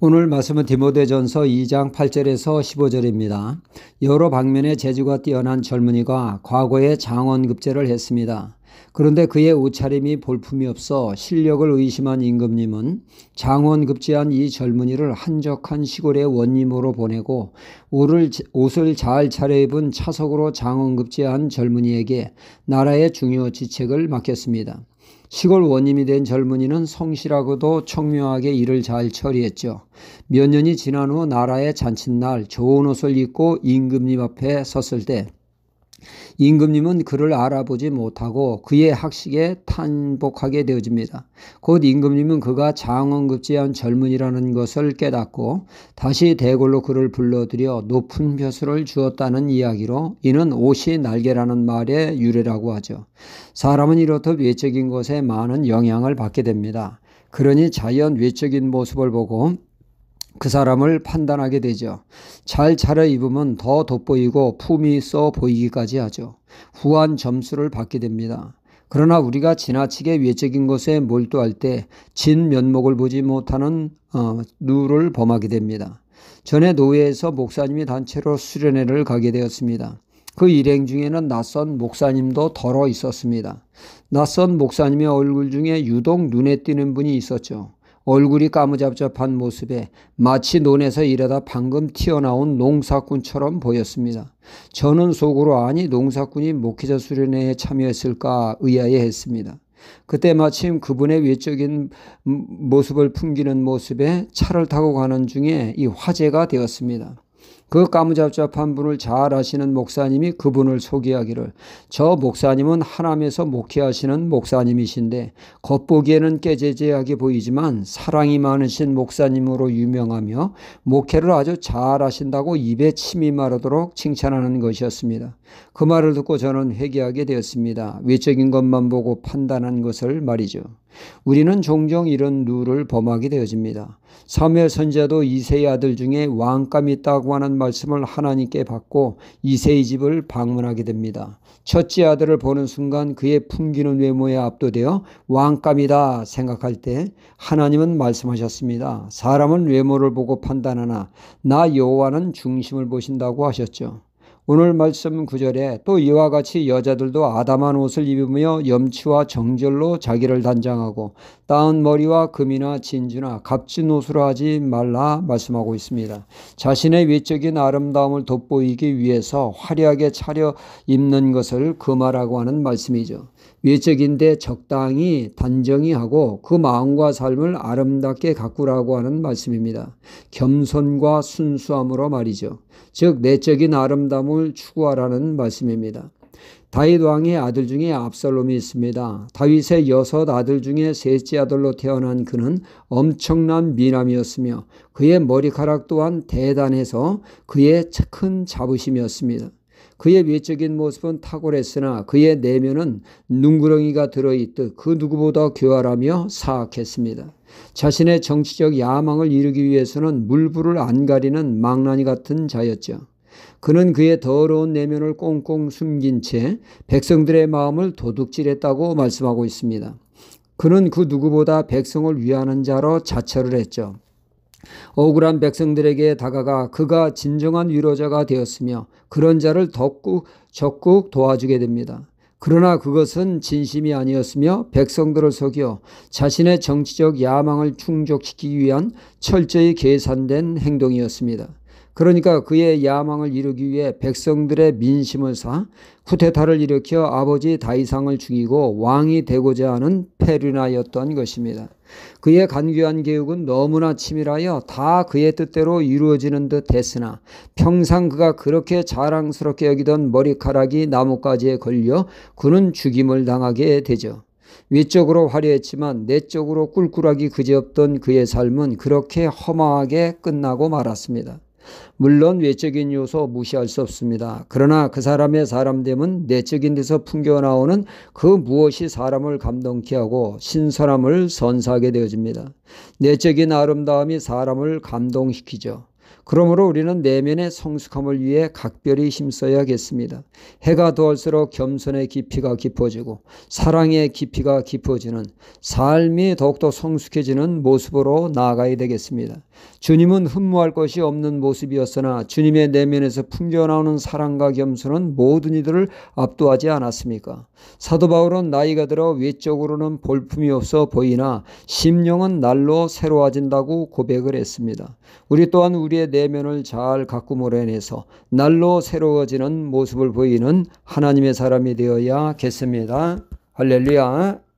오늘 말씀은 디모데전서 2장 8절에서 15절입니다. 여러 방면의 재주가 뛰어난 젊은이가 과거에 장원급제를 했습니다. 그런데 그의 옷차림이 볼품이 없어 실력을 의심한 임금님은 장원급제한 이 젊은이를 한적한 시골의 원님으로 보내고 옷을 잘 차려입은 차석으로 장원급제한 젊은이에게 나라의 중요 지책을 맡겼습니다. 시골 원님이 된 젊은이는 성실하고도 청명하게 일을 잘 처리했죠. 몇 년이 지난 후 나라의 잔칫날 좋은 옷을 입고 임금님 앞에 섰을 때 임금님은 그를 알아보지 못하고 그의 학식에 탄복하게 되어집니다. 곧 임금님은 그가 장원급제한 젊은이라는 것을 깨닫고 다시 대궐로 그를 불러들여 높은 벼슬을 주었다는 이야기로 이는 옷이 날개라는 말의 유래라고 하죠. 사람은 이렇듯 외적인 것에 많은 영향을 받게 됩니다. 그러니 자연 외적인 모습을 보고 그 사람을 판단하게 되죠. 잘 차려입으면 더 돋보이고 품이 있어 보이기까지 하죠. 후한 점수를 받게 됩니다. 그러나 우리가 지나치게 외적인 것에 몰두할 때 진면목을 보지 못하는 누를 범하게 됩니다. 전에 노예에서 목사님이 단체로 수련회를 가게 되었습니다. 그 일행 중에는 낯선 목사님도 덜어 있었습니다. 낯선 목사님의 얼굴 중에 유독 눈에 띄는 분이 있었죠. 얼굴이 까무잡잡한 모습에 마치 논에서 일하다 방금 튀어나온 농사꾼처럼 보였습니다. 저는 속으로 아니 농사꾼이 목회자 수련회에 참여했을까 의아해했습니다. 그때 마침 그분의 외적인 모습을 풍기는 모습에 차를 타고 가는 중에 이 화제가 되었습니다. 그 까무잡잡한 분을 잘 아시는 목사님이 그분을 소개하기를 저 목사님은 하남에서 목회하시는 목사님이신데 겉보기에는 깨재재하게 보이지만 사랑이 많으신 목사님으로 유명하며 목회를 아주 잘 하신다고 입에 침이 마르도록 칭찬하는 것이었습니다. 그 말을 듣고 저는 회개하게 되었습니다. 외적인 것만 보고 판단한 것을 말이죠. 우리는 종종 이런 누를 범하게 되어집니다. 사무엘 선지자도 이새의 아들 중에 왕감이 있다고 하는 말씀을 하나님께 받고 이새의 집을 방문하게 됩니다. 첫째 아들을 보는 순간 그의 풍기는 외모에 압도되어 왕감이다 생각할 때 하나님은 말씀하셨습니다. 사람은 외모를 보고 판단하나 나 여호와는 중심을 보신다고 하셨죠. 오늘 말씀 9절에 또 이와 같이 여자들도 아담한 옷을 입으며 염치와 정절로 자기를 단장하고 따은 머리와 금이나 진주나 값진 옷으로 하지 말라 말씀하고 있습니다. 자신의 외적인 아름다움을 돋보이기 위해서 화려하게 차려 입는 것을 금하라고 하는 말씀이죠. 외적인데 적당히 단정히 하고 그 마음과 삶을 아름답게 가꾸라고 하는 말씀입니다. 겸손과 순수함으로 말이죠. 즉 내적인 아름다움을 추구하라는 말씀입니다. 다윗 왕의 아들 중에 압살롬이 있습니다. 다윗의 6 아들 중에 셋째 아들로 태어난 그는 엄청난 미남이었으며 그의 머리카락 또한 대단해서 그의 큰 자부심이었습니다. 그의 외적인 모습은 탁월했으나 그의 내면은 눈구렁이가 들어있듯 그 누구보다 교활하며 사악했습니다. 자신의 정치적 야망을 이루기 위해서는 물불을 안 가리는 망나니 같은 자였죠. 그는 그의 더러운 내면을 꽁꽁 숨긴 채 백성들의 마음을 도둑질했다고 말씀하고 있습니다. 그는 그 누구보다 백성을 위하는 자로 자처를 했죠. 억울한 백성들에게 다가가 그가 진정한 위로자가 되었으며 그런 자를 적극 도와주게 됩니다. 그러나 그것은 진심이 아니었으며 백성들을 속여 자신의 정치적 야망을 충족시키기 위한 철저히 계산된 행동이었습니다. 그러니까 그의 야망을 이루기 위해 백성들의 민심을 사 쿠데타를 일으켜 아버지 다윗왕을 죽이고 왕이 되고자 하는 페르나였던 것입니다. 그의 간교한 계획은 너무나 치밀하여 다 그의 뜻대로 이루어지는 듯 했으나 평상 그가 그렇게 자랑스럽게 여기던 머리카락이 나뭇가지에 걸려 그는 죽임을 당하게 되죠. 외적으로 화려했지만 내적으로 꿀꿀하기 그지없던 그의 삶은 그렇게 허망하게 끝나고 말았습니다. 물론 외적인 요소 무시할 수 없습니다. 그러나 그 사람의 사람됨은 내적인 데서 풍겨나오는 그 무엇이 사람을 감동케 하고 신선함을 선사하게 되어집니다. 내적인 아름다움이 사람을 감동시키죠. 그러므로 우리는 내면의 성숙함을 위해 각별히 힘써야겠습니다. 해가 더할수록 겸손의 깊이가 깊어지고 사랑의 깊이가 깊어지는 삶이 더욱더 성숙해지는 모습으로 나아가야 되겠습니다. 주님은 흠모할 것이 없는 모습이었으나 주님의 내면에서 풍겨나오는 사랑과 겸손은 모든 이들을 압도하지 않았습니까? 사도 바울은 나이가 들어 외적으로는 볼품이 없어 보이나 심령은 날로 새로워진다고 고백을 했습니다. 우리 또한 우리의 내면을 잘 가꾸므로 인해서 날로 새로워지는 모습을 보이는 하나님의 사람이 되어야겠습니다. 할렐루야.